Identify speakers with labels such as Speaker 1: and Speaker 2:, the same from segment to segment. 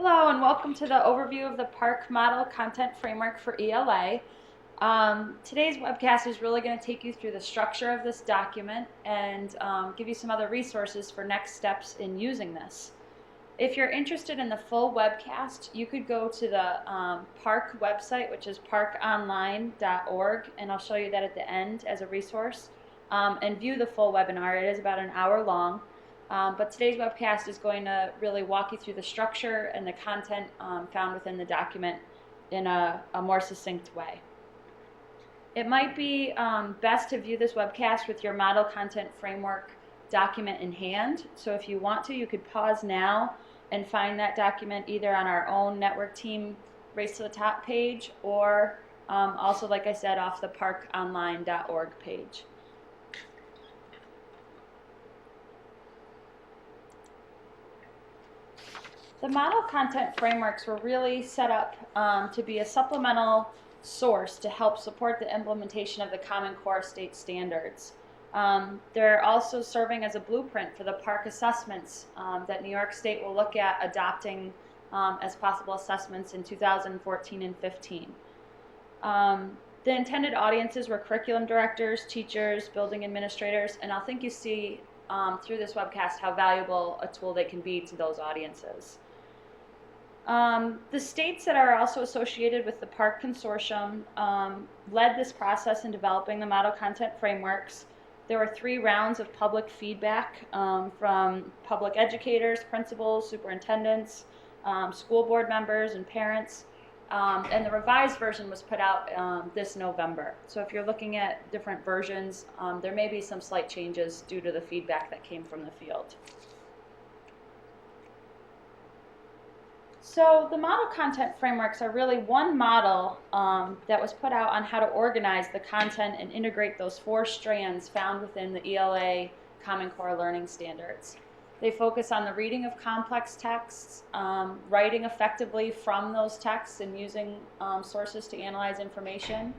Speaker 1: Hello and welcome to the overview of the PARCC Model Content Framework for ELA. Today's webcast is really going to take you through the structure of this document and give you some other resources for next steps in using this. If you're interested in the full webcast, you could go to the PARCC website, which is parcconline.org, and I'll show you that at the end as a resource, and view the full webinar. It is about an hour long. But today's webcast is going to really walk you through the structure and the content found within the document in a more succinct way. It might be best to view this webcast with your Model Content Framework document in hand. So if you want to, you could pause now and find that document either on our own network team Race to the Top page or also, like I said, off the parcconline.org page. The model content frameworks were really set up to be a supplemental source to help support the implementation of the Common Core state standards. They're also serving as a blueprint for the PARCC assessments that New York State will look at adopting as possible assessments in 2014 and 15. The intended audiences were curriculum directors, teachers, building administrators, and I think you see through this webcast how valuable a tool they can be to those audiences. The states that are also associated with the PARCC Consortium led this process in developing the model content frameworks. There were 3 rounds of public feedback from public educators, principals, superintendents, school board members, and parents. And the revised version was put out this November. So if you're looking at different versions, there may be some slight changes due to the feedback that came from the field. So the model content frameworks are really one model that was put out on how to organize the content and integrate those 4 strands found within the ELA Common Core Learning Standards. They focus on the reading of complex texts, writing effectively from those texts and using sources to analyze information.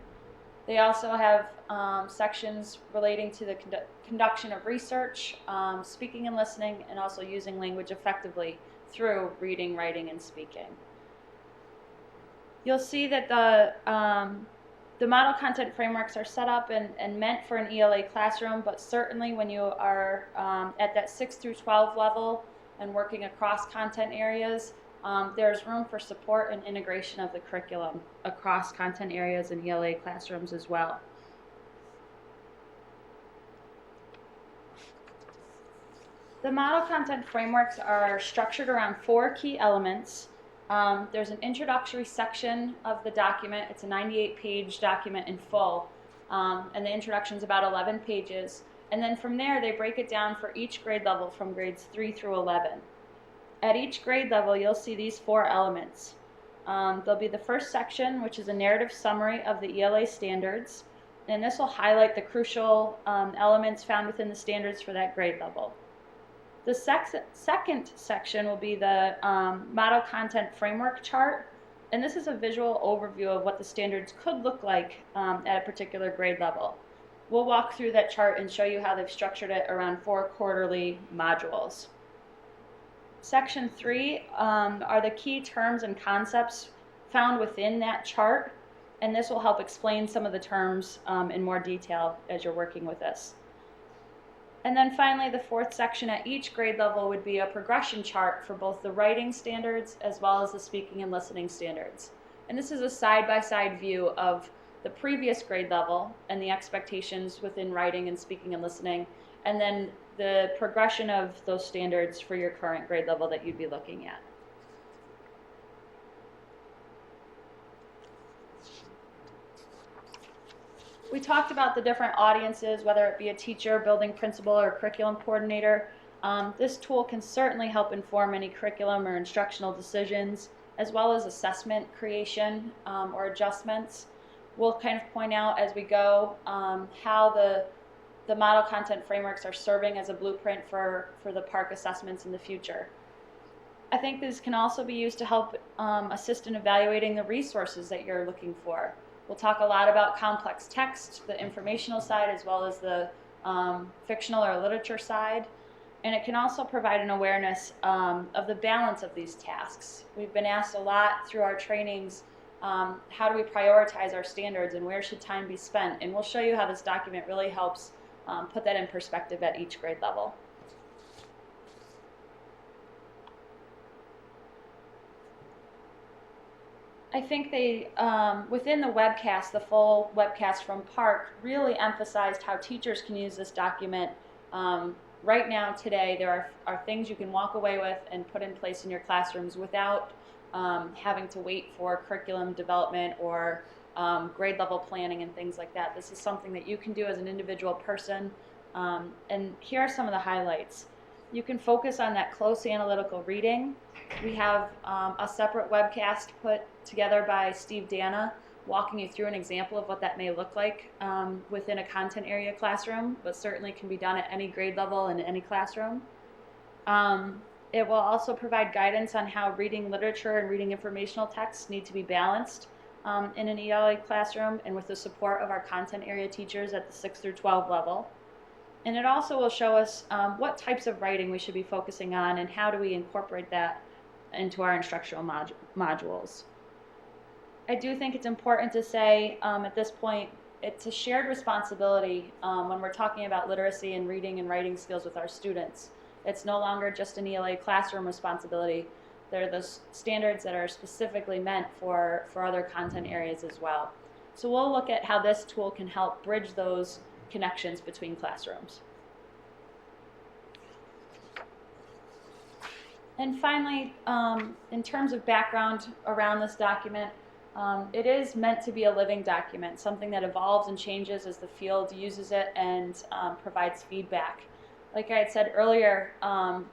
Speaker 1: They also have sections relating to the conduction of research, speaking and listening, and also using language effectively through reading, writing, and speaking. You'll see that the model content frameworks are set up and meant for an ELA classroom, but certainly when you are at that 6 through 12 level and working across content areas, there's room for support and integration of the curriculum across content areas in ELA classrooms as well. The model content frameworks are structured around 4 key elements. There's an introductory section of the document. It's a 98-page document in full, and the introduction is about 11 pages. And then from there, they break it down for each grade level from grades 3 through 11. At each grade level, you'll see these 4 elements. There'll be the first section, which is a narrative summary of the ELA standards, and this will highlight the crucial elements found within the standards for that grade level. The second section will be the Model Content Framework Chart, and this is a visual overview of what the standards could look like at a particular grade level. We'll walk through that chart and show you how they've structured it around 4 quarterly modules. Section 3 are the key terms and concepts found within that chart, and this will help explain some of the terms in more detail as you're working with this. And then finally, the 4th section at each grade level would be a progression chart for both the writing standards as well as the speaking and listening standards. And this is a side-by-side view of the previous grade level and the expectations within writing and speaking and listening, and then the progression of those standards for your current grade level that you'd be looking at. We talked about the different audiences, whether it be a teacher, building principal, or curriculum coordinator. This tool can certainly help inform any curriculum or instructional decisions, as well as assessment creation or adjustments. We'll kind of point out as we go how the model content frameworks are serving as a blueprint for the PARCC assessments in the future. I think this can also be used to help assist in evaluating the resources that you're looking for. We'll talk a lot about complex text, the informational side, as well as the fictional or literature side. And it can also provide an awareness of the balance of these tasks. We've been asked a lot through our trainings, how do we prioritize our standards and where should time be spent? And we'll show you how this document really helps put that in perspective at each grade level. I think they, within the webcast, the full webcast from PARCC really emphasized how teachers can use this document. Right now, today, there are things you can walk away with and put in place in your classrooms without having to wait for curriculum development or grade level planning and things like that. This is something that you can do as an individual person. And here are some of the highlights. You can focus on that close analytical reading. We have a separate webcast put together by Steve Dana walking you through an example of what that may look like within a content area classroom, but certainly can be done at any grade level in any classroom. It will also provide guidance on how reading literature and reading informational texts need to be balanced in an ELA classroom and with the support of our content area teachers at the 6 through 12 level. And it also will show us what types of writing we should be focusing on and how do we incorporate that into our instructional modules. I do think it's important to say at this point, it's a shared responsibility when we're talking about literacy and reading and writing skills with our students. It's no longer just an ELA classroom responsibility. They're the standards that are specifically meant for other content areas as well. So we'll look at how this tool can help bridge those connections between classrooms. And finally, in terms of background around this document, it is meant to be a living document, something that evolves and changes as the field uses it and provides feedback. Like I had said earlier,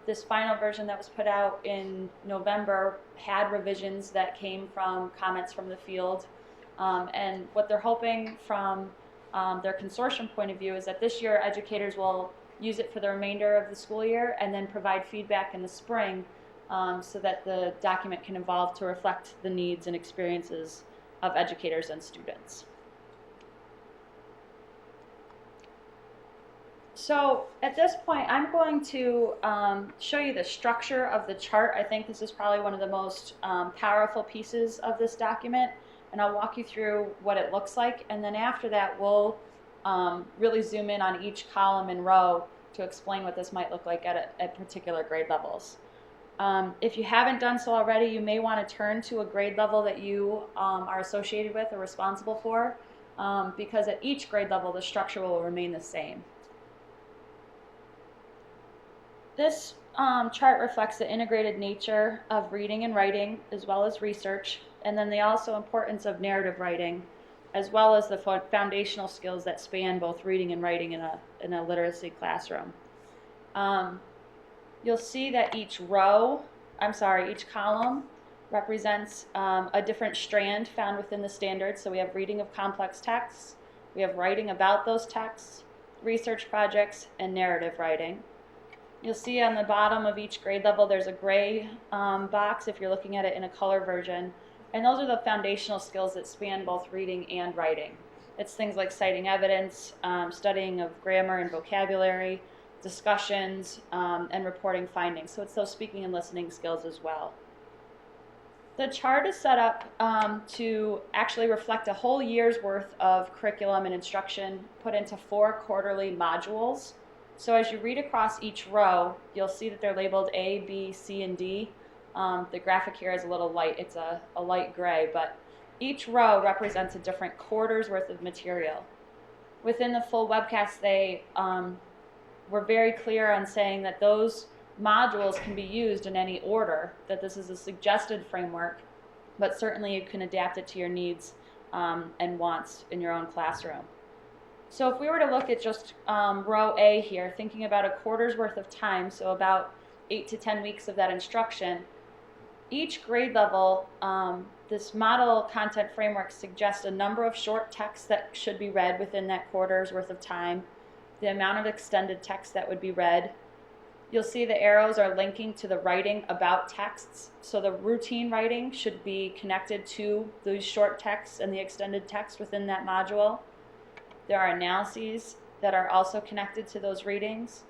Speaker 1: this final version that was put out in November had revisions that came from comments from the field. And what they're hoping from their consortium point of view is that this year educators will use it for the remainder of the school year and then provide feedback in the spring so that the document can evolve to reflect the needs and experiences of educators and students. So at this point, I'm going to show you the structure of the chart. I think this is probably one of the most powerful pieces of this document, and I'll walk you through what it looks like, and then after that we'll really zoom in on each column and row to explain what this might look like at particular grade levels. If you haven't done so already, you may want to turn to a grade level that you are associated with or responsible for, because at each grade level the structure will remain the same. This chart reflects the integrated nature of reading and writing as well as research, and then the also importance of narrative writing, as well as the foundational skills that span both reading and writing in a literacy classroom. You'll see that each column represents a different strand found within the standards. So we have reading of complex texts, we have writing about those texts, research projects, and narrative writing. You'll see on the bottom of each grade level there's a gray box if you're looking at it in a color version. And those are the foundational skills that span both reading and writing. It's things like citing evidence, studying of grammar and vocabulary, discussions, and reporting findings. So it's those speaking and listening skills as well. The chart is set up to actually reflect a whole year's worth of curriculum and instruction put into 4 quarterly modules. So as you read across each row, you'll see that they're labeled A, B, C, and D. The graphic here is a little light. It's a light gray, but each row represents a different quarter's worth of material. Within the full webcast, they were very clear on saying that those modules can be used in any order, that this is a suggested framework, but certainly you can adapt it to your needs and wants in your own classroom. So if we were to look at just row A here, thinking about a quarter's worth of time, so about 8 to 10 weeks of that instruction, each grade level, this model content framework suggests a number of short texts that should be read within that quarter's worth of time, the amount of extended text that would be read. You'll see the arrows are linking to the writing about texts, so the routine writing should be connected to those short texts and the extended text within that module. There are analyses that are also connected to those readings.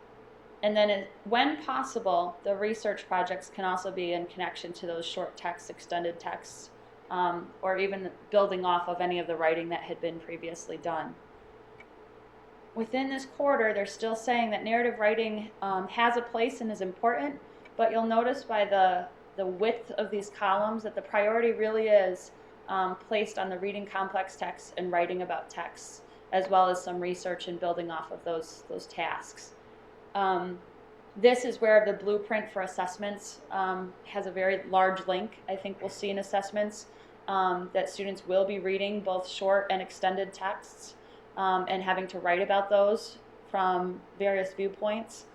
Speaker 1: And then when possible, the research projects can also be in connection to those short texts, extended texts, or even building off of any of the writing that had been previously done. Within this quarter, they're still saying that narrative writing has a place and is important, but you'll notice by the width of these columns that the priority really is placed on the reading complex texts and writing about texts, as well as some research and building off of those tasks. This is where the blueprint for assessments has a very large link. I think we'll see in assessments that students will be reading both short and extended texts and having to write about those from various viewpoints.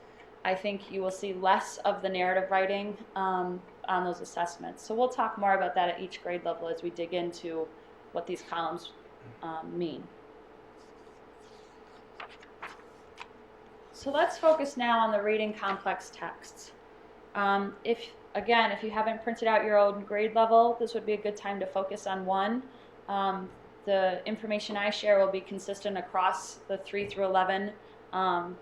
Speaker 1: I think you will see less of the narrative writing on those assessments. So we'll talk more about that at each grade level as we dig into what these columns mean. So let's focus now on the reading complex texts. If you haven't printed out your own grade level, this would be a good time to focus on one. The information I share will be consistent across the 3 through 11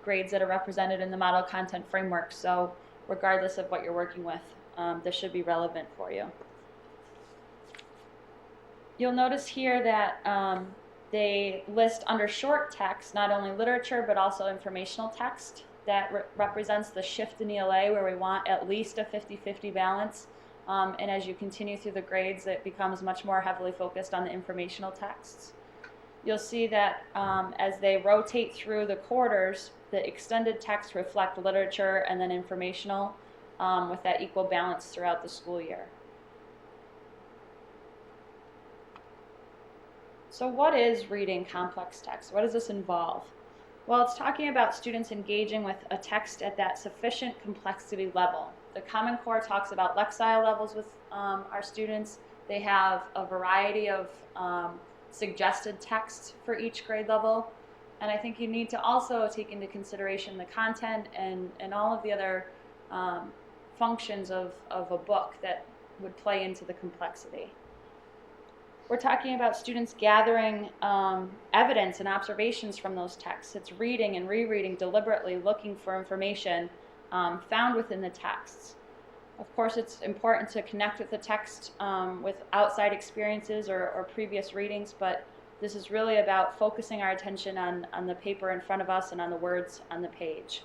Speaker 1: grades that are represented in the model content framework. So regardless of what you're working with, this should be relevant for you. You'll notice here that they list under short text not only literature but also informational text. That represents the shift in ELA where we want at least a 50-50 balance. And as you continue through the grades, it becomes much more heavily focused on the informational texts. You'll see that as they rotate through the quarters, the extended texts reflect literature and then informational with that equal balance throughout the school year. So what is reading complex text? What does this involve? Well, it's talking about students engaging with a text at that sufficient complexity level. The Common Core talks about lexile levels with our students. They have a variety of suggested texts for each grade level. And I think you need to also take into consideration the content and all of the other functions of a book that would play into the complexity. We're talking about students gathering evidence and observations from those texts. It's reading and rereading deliberately, looking for information found within the texts. Of course, it's important to connect with the text with outside experiences or previous readings, but this is really about focusing our attention on the paper in front of us and on the words on the page.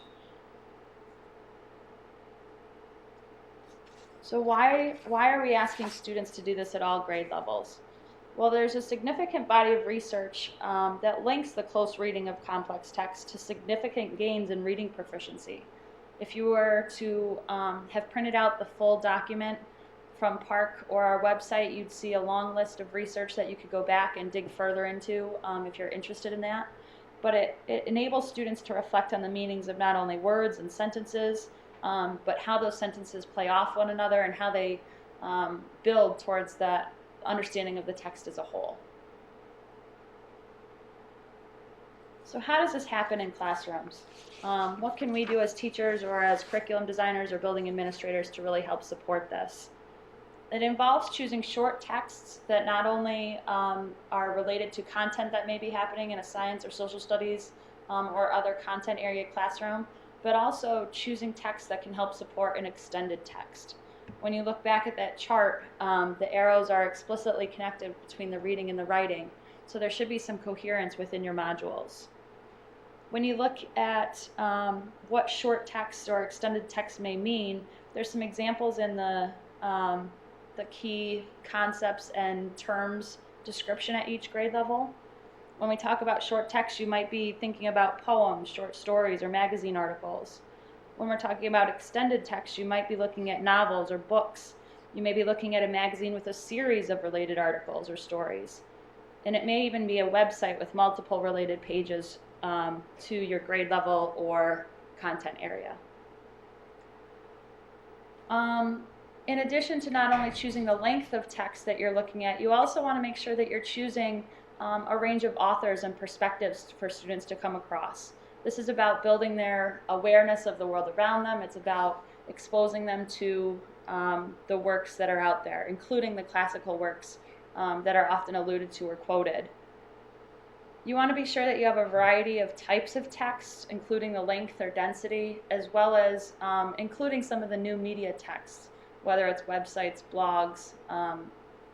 Speaker 1: So why are we asking students to do this at all grade levels? Well, there's a significant body of research that links the close reading of complex text to significant gains in reading proficiency. If you were to have printed out the full document from PARCC or our website, you'd see a long list of research that you could go back and dig further into if you're interested in that. But it enables students to reflect on the meanings of not only words and sentences, but how those sentences play off one another and how they build towards that understanding of the text as a whole. So how does this happen in classrooms? What can we do as teachers or as curriculum designers or building administrators to really help support this? It involves choosing short texts that not only are related to content that may be happening in a science or social studies or other content area classroom, but also choosing texts that can help support an extended text. When you look back at that chart, the arrows are explicitly connected between the reading and the writing, so there should be some coherence within your modules. When you look at what short text or extended text may mean, there's some examples in the key concepts and terms description at each grade level. When we talk about short text, you might be thinking about poems, short stories, or magazine articles. When we're talking about extended text, you might be looking at novels or books. You may be looking at a magazine with a series of related articles or stories. And it may even be a website with multiple related pages to your grade level or content area. In addition to not only choosing the length of text that you're looking at, you also want to make sure that you're choosing a range of authors and perspectives for students to come across. This is about building their awareness of the world around them. It's about exposing them to the works that are out there, including the classical works that are often alluded to or quoted. You want to be sure that you have a variety of types of text, including the length or density, as well as including some of the new media text, whether it's websites, blogs,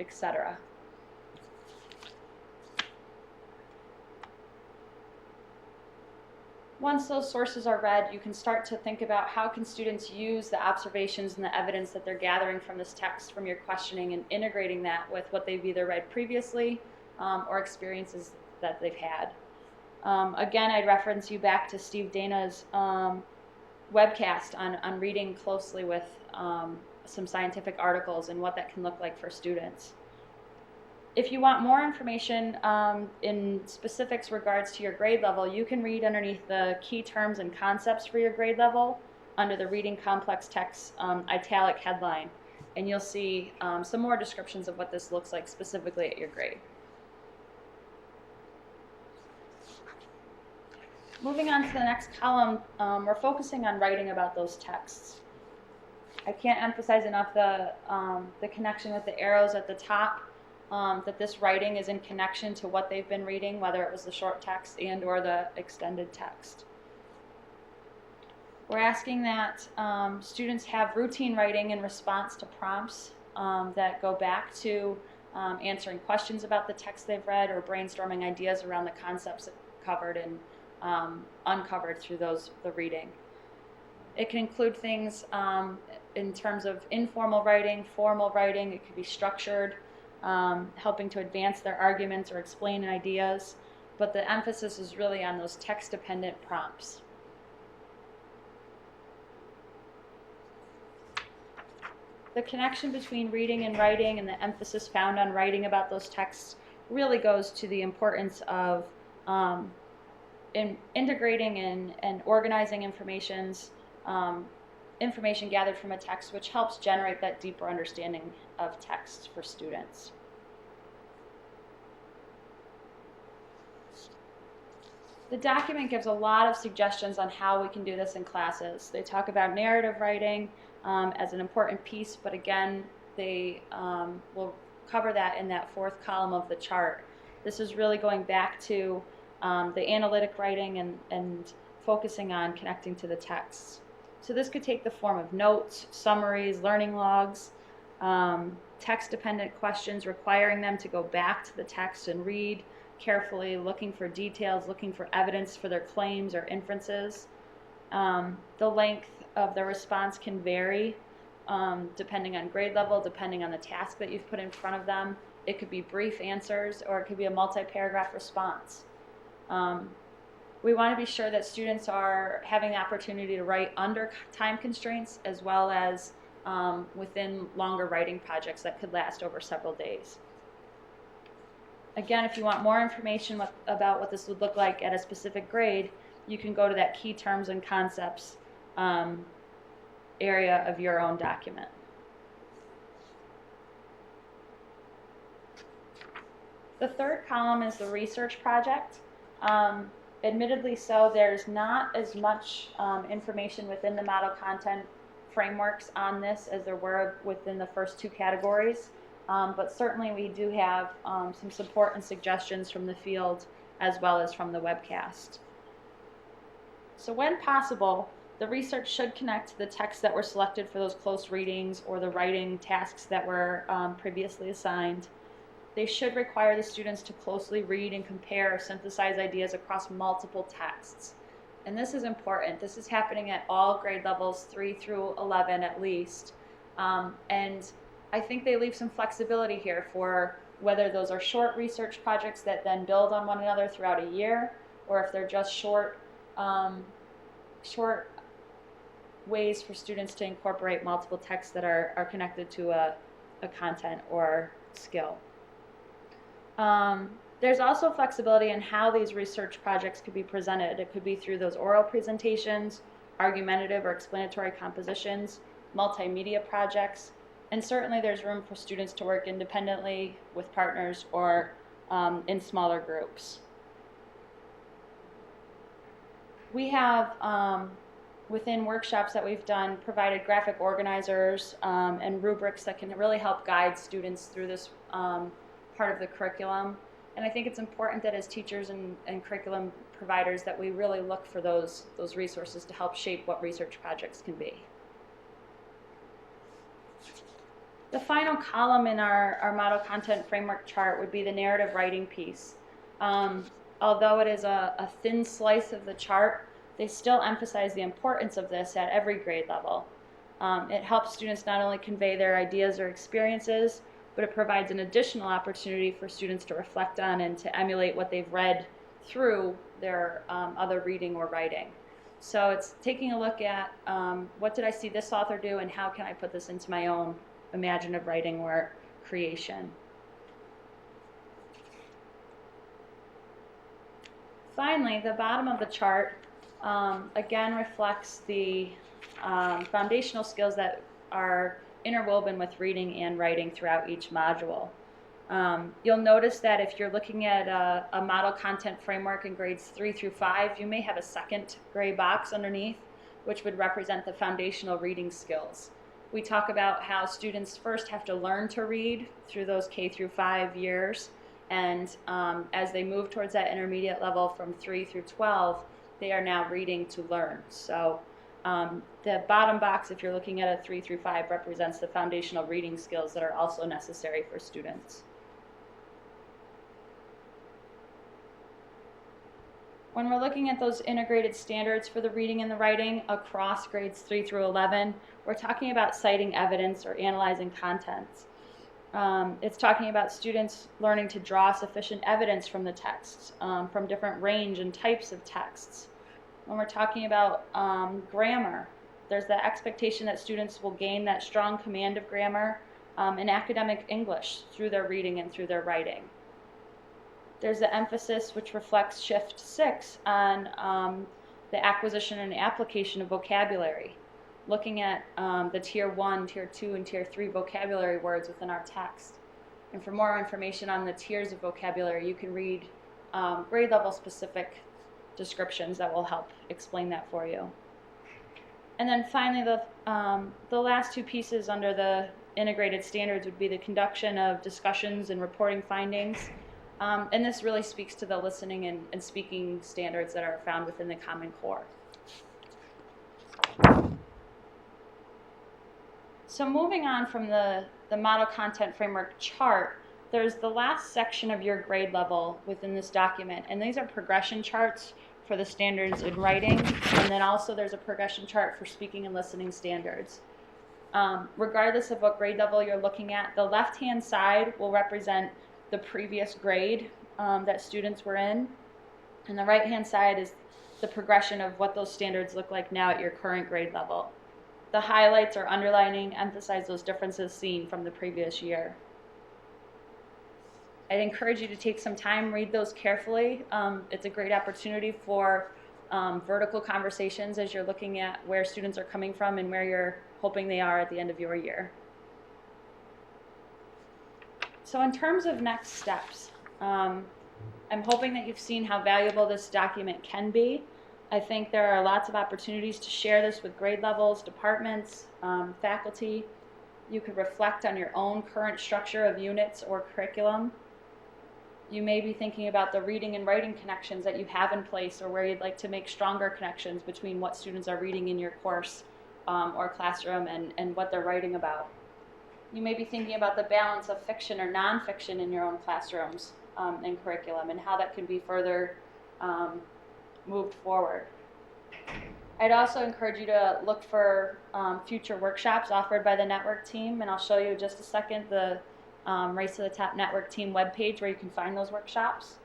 Speaker 1: etc. Once those sources are read, you can start to think about how can students use the observations and the evidence that they're gathering from this text from your questioning and integrating that with what they've either read previously or experiences that they've had. Again, I'd reference you back to Steve Dana's webcast on reading closely with some scientific articles and what that can look like for students. If you want more information in specifics regards to your grade level, you can read underneath the key terms and concepts for your grade level under the Reading Complex Text italic headline, and you'll see some more descriptions of what this looks like specifically at your grade. Moving on to the next column, we're focusing on writing about those texts. I can't emphasize enough the connection with the arrows at the top, that this writing is in connection to what they've been reading, whether it was the short text and or the extended text. We're asking that students have routine writing in response to prompts that go back to answering questions about the text they've read or brainstorming ideas around the concepts covered and uncovered through the reading. It can include things in terms of informal writing, formal writing. It could be structured, helping to advance their arguments or explain ideas, but the emphasis is really on those text-dependent prompts. The connection between reading and writing and the emphasis found on writing about those texts really goes to the importance of in integrating and organizing information gathered from a text, which helps generate that deeper understanding of text for students. The document gives a lot of suggestions on how we can do this in classes. They talk about narrative writing as an important piece, but again, they will cover that in that fourth column of the chart. This is really going back to the analytic writing and focusing on connecting to the texts. So this could take the form of notes, summaries, learning logs, text-dependent questions requiring them to go back to the text and read carefully, looking for details, looking for evidence for their claims or inferences. The length of the response can vary depending on grade level, depending on the task that you've put in front of them. It could be brief answers or it could be a multi-paragraph response. We want to be sure that students are having the opportunity to write under time constraints as well as within longer writing projects that could last over several days. Again, if you want more information about what this would look like at a specific grade, you can go to that key terms and concepts area of your own document. The third column is the research project. Admittedly so, there's not as much information within the model content frameworks on this as there were within the first two categories, but certainly we do have some support and suggestions from the field as well as from the webcast. So when possible, the research should connect to the texts that were selected for those close readings or the writing tasks that were previously assigned. They should require the students to closely read and compare or synthesize ideas across multiple texts. And this is important. This is happening at all grade levels 3 through 11 at least. And I think they leave some flexibility here for whether those are short research projects that then build on one another throughout a year, or if they're just short ways for students to incorporate multiple texts that are connected to a content or skill. There's also flexibility in how these research projects could be presented. It could be through those oral presentations, argumentative or explanatory compositions, multimedia projects, and certainly there's room for students to work independently with partners or in smaller groups. We have, within workshops that we've done, provided graphic organizers and rubrics that can really help guide students through this part of the curriculum. And I think it's important that as teachers and curriculum providers that we really look for those resources to help shape what research projects can be. The final column in our model content framework chart would be the narrative writing piece. Although it is a thin slice of the chart, they still emphasize the importance of this at every grade level. It helps students not only convey their ideas or experiences, but it provides an additional opportunity for students to reflect on and to emulate what they've read through their other reading or writing. So it's taking a look at what did I see this author do and how can I put this into my own imaginative writing or creation. Finally, the bottom of the chart again reflects the foundational skills that are interwoven with reading and writing throughout each module. You'll notice that if you're looking at a model content framework in grades 3 through 5, you may have a second gray box underneath, which would represent the foundational reading skills. We talk about how students first have to learn to read through those K through 5 years, and as they move towards that intermediate level from 3 through 12, they are now reading to learn. So the bottom box, if you're looking at a 3 through 5, represents the foundational reading skills that are also necessary for students. When we're looking at those integrated standards for the reading and the writing across grades 3 through 11, we're talking about citing evidence or analyzing contents. It's talking about students learning to draw sufficient evidence from the text, from different range and types of texts. When we're talking about grammar, there's the expectation that students will gain that strong command of grammar in academic English through their reading and through their writing. There's the emphasis, which reflects Shift 6, on the acquisition and application of vocabulary, looking at the Tier 1, Tier 2, and Tier 3 vocabulary words within our text. And for more information on the tiers of vocabulary, you can read grade level specific descriptions that will help explain that for you. And then finally, the last two pieces under the integrated standards would be the conduction of discussions and reporting findings. And this really speaks to the listening and speaking standards that are found within the Common Core. So moving on from the model content framework chart, there's the last section of your grade level within this document, and these are progression charts for the standards in writing, and then also there's a progression chart for speaking and listening standards. Regardless of what grade level you're looking at, the left-hand side will represent the previous grade that students were in, and the right-hand side is the progression of what those standards look like now at your current grade level. The highlights or underlining emphasize those differences seen from the previous year. I'd encourage you to take some time, read those carefully. It's a great opportunity for vertical conversations as you're looking at where students are coming from and where you're hoping they are at the end of your year. So in terms of next steps, I'm hoping that you've seen how valuable this document can be. I think there are lots of opportunities to share this with grade levels, departments, faculty. You could reflect on your own current structure of units or curriculum. You may be thinking about the reading and writing connections that you have in place, or where you'd like to make stronger connections between what students are reading in your course or classroom and what they're writing about. You may be thinking about the balance of fiction or nonfiction in your own classrooms and curriculum, and how that can be further moved forward. I'd also encourage you to look for future workshops offered by the network team, and I'll show you in just a second the Race to the Top network team webpage where you can find those workshops.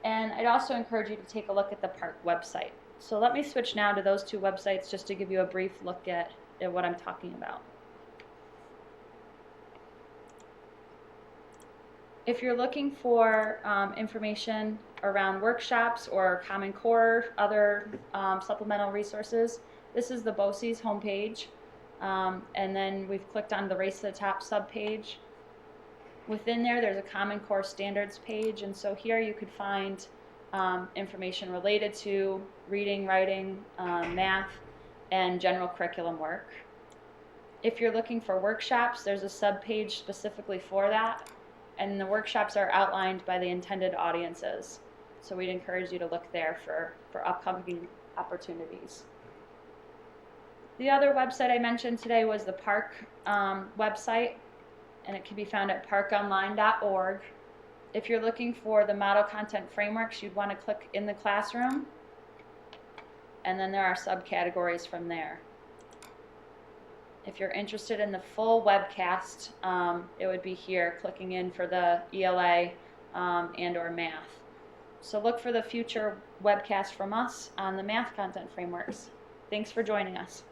Speaker 1: And I'd also encourage you to take a look at the PARCC website. So let me switch now to those two websites just to give you a brief look at what I'm talking about. If you're looking for information around workshops or Common Core, other supplemental resources, this is the BOCES homepage. And then we've clicked on the Race to the Top subpage. Within there, there's a Common Core standards page, and so here you could find information related to reading, writing, math, and general curriculum work. If you're looking for workshops, there's a subpage specifically for that. and the workshops are outlined by the intended audiences. So we'd encourage you to look there for upcoming opportunities. The other website I mentioned today was the PARCC website, and it can be found at parconline.org. If you're looking for the model content frameworks, you'd want to click in the classroom, and then there are subcategories from there. If you're interested in the full webcast, it would be here, clicking in for the ELA and or math. So look for the future webcast from us on the math content frameworks. Thanks for joining us.